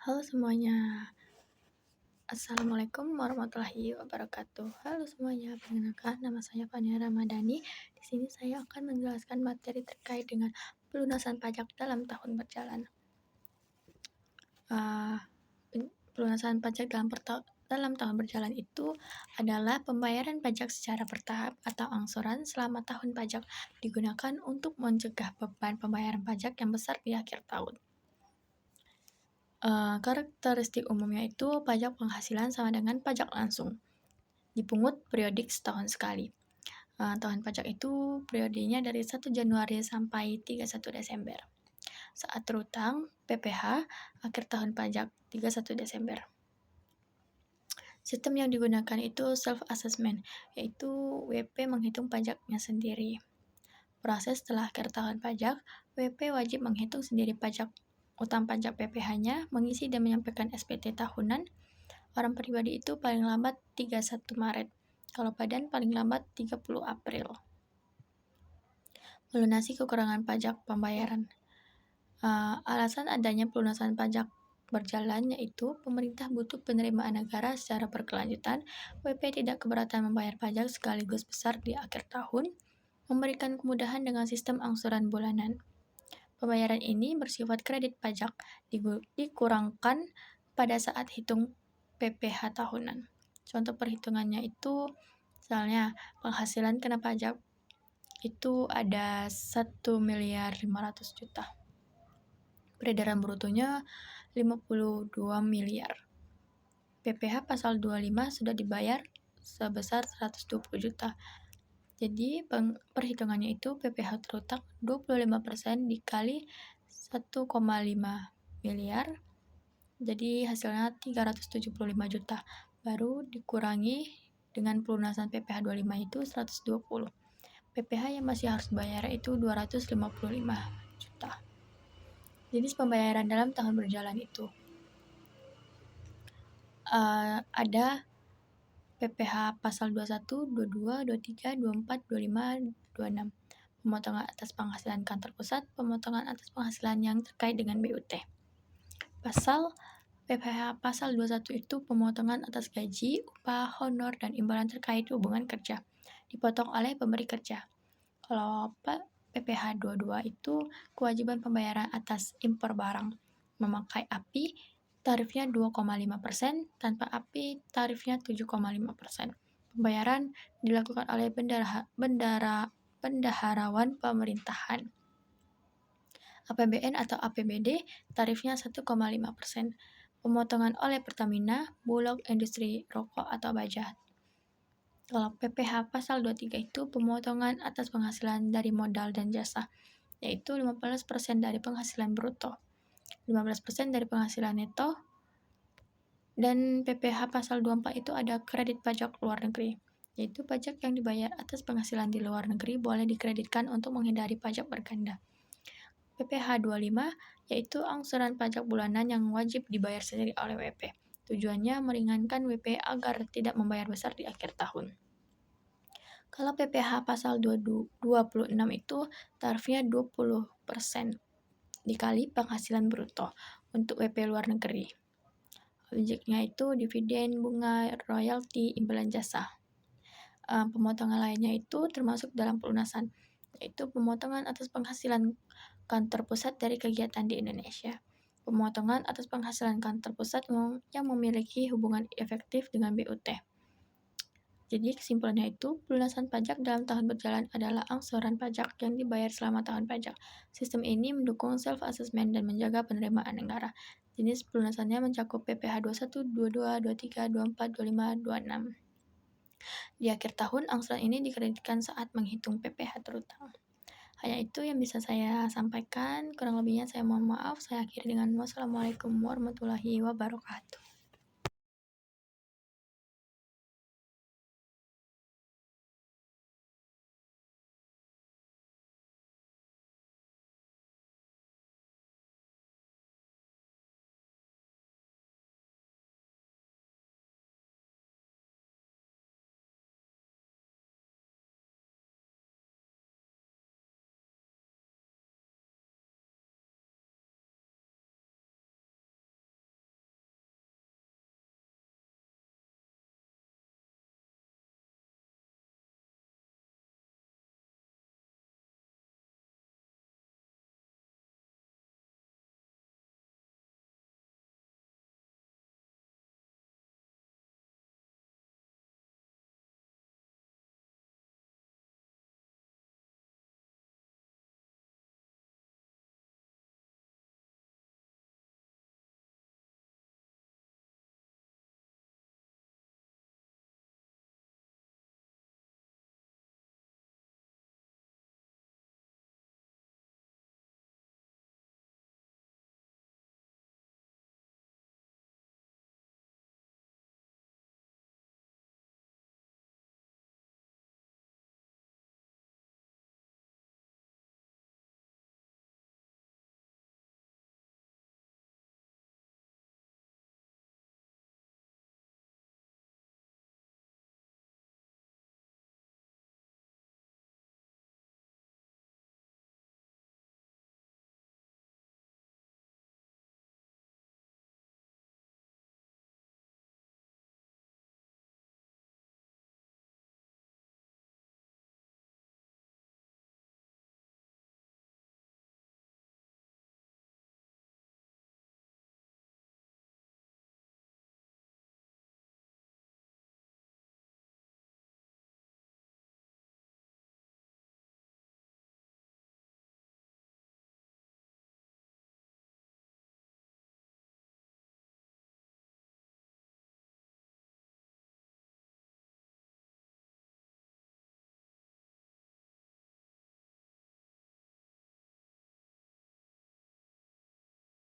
Halo semuanya, Assalamualaikum warahmatullahi wabarakatuh. Halo semuanya, perkenalkan nama saya Fania Ramadhani. Di sini saya akan menjelaskan materi terkait dengan pelunasan pajak dalam tahun berjalan. Pelunasan pajak dalam tahun berjalan itu adalah pembayaran pajak secara bertahap atau angsuran selama tahun pajak digunakan untuk mencegah beban pembayaran pajak yang besar di akhir tahun. Karakteristik umumnya itu pajak penghasilan sama dengan pajak langsung, dipungut periodik setahun sekali. Tahun pajak itu periodenya dari 1 Januari sampai 31 Desember. Saat terutang, PPh, akhir tahun pajak 31 Desember. Sistem yang digunakan itu self-assessment, yaitu WP menghitung pajaknya sendiri. Proses setelah akhir tahun pajak, WP wajib menghitung sendiri utang pajak PPh-nya, mengisi dan menyampaikan SPT tahunan. Orang pribadi itu paling lambat 31 Maret, kalau badan paling lambat 30 April. Melunasi kekurangan pajak pembayaran. Alasan adanya pelunasan pajak berjalan yaitu pemerintah butuh penerimaan negara secara berkelanjutan, WP tidak keberatan membayar pajak sekaligus besar di akhir tahun, memberikan kemudahan dengan sistem angsuran bulanan. Pembayaran ini bersifat kredit pajak, dikurangkan pada saat hitung PPh tahunan. Contoh perhitungannya itu, misalnya penghasilan kena pajak itu ada 1.500.000.000. Peredaran brutonya 52 miliar. PPh pasal 25 sudah dibayar sebesar 120 juta. Jadi perhitungannya itu PPh terutang 25% dikali 1,5 miliar. Jadi hasilnya 375 juta. Baru dikurangi dengan pelunasan PPh 25 itu 120. PPh yang masih harus bayar itu 255 juta. Jadi pembayaran dalam tahun berjalan itu ada PPh pasal 21, 22, 23, 24, 25, 26. Pemotongan atas penghasilan kantor pusat, pemotongan atas penghasilan yang terkait dengan BUT. PPh pasal 21 itu pemotongan atas gaji, upah, honor, dan imbalan terkait hubungan kerja, dipotong oleh pemberi kerja. Kalau PPh 22 itu kewajiban pembayaran atas impor barang. Memakai API, tarifnya 2,5%, tanpa API, tarifnya 7,5%. Pembayaran dilakukan oleh bendaharawan pemerintahan. APBN atau APBD, tarifnya 1,5%. Pemotongan oleh Pertamina, Bulog, Industri Rokok atau Baja. Kalau PPh pasal 23 itu pemotongan atas penghasilan dari modal dan jasa, yaitu 15% dari penghasilan bruto, 15% dari penghasilan neto, dan PPh pasal 24 itu ada kredit pajak luar negeri, yaitu pajak yang dibayar atas penghasilan di luar negeri boleh dikreditkan untuk menghindari pajak berganda. PPh 25 yaitu angsuran pajak bulanan yang wajib dibayar sendiri oleh WP. Tujuannya meringankan WP agar tidak membayar besar di akhir tahun. Kalau PPh pasal 26 itu tarifnya 20% dikali penghasilan bruto untuk WP luar negeri. Objeknya itu dividen, bunga, royalti, imbalan jasa. Pemotongan lainnya itu termasuk dalam pelunasan, yaitu pemotongan atas penghasilan kantor pusat dari kegiatan di Indonesia. Pemotongan atas penghasilan kantor pusat yang memiliki hubungan efektif dengan BUT. Jadi kesimpulannya itu, pelunasan pajak dalam tahun berjalan adalah angsuran pajak yang dibayar selama tahun pajak. Sistem ini mendukung self-assessment dan menjaga penerimaan negara. Jenis pelunasannya mencakup PPh 21, 22, 23, 24, 25, 26. Di akhir tahun, angsuran ini dikreditkan saat menghitung PPh terutang. Hanya itu yang bisa saya sampaikan, kurang lebihnya saya mohon maaf. Saya akhiri dengan wassalamualaikum warahmatullahi wabarakatuh.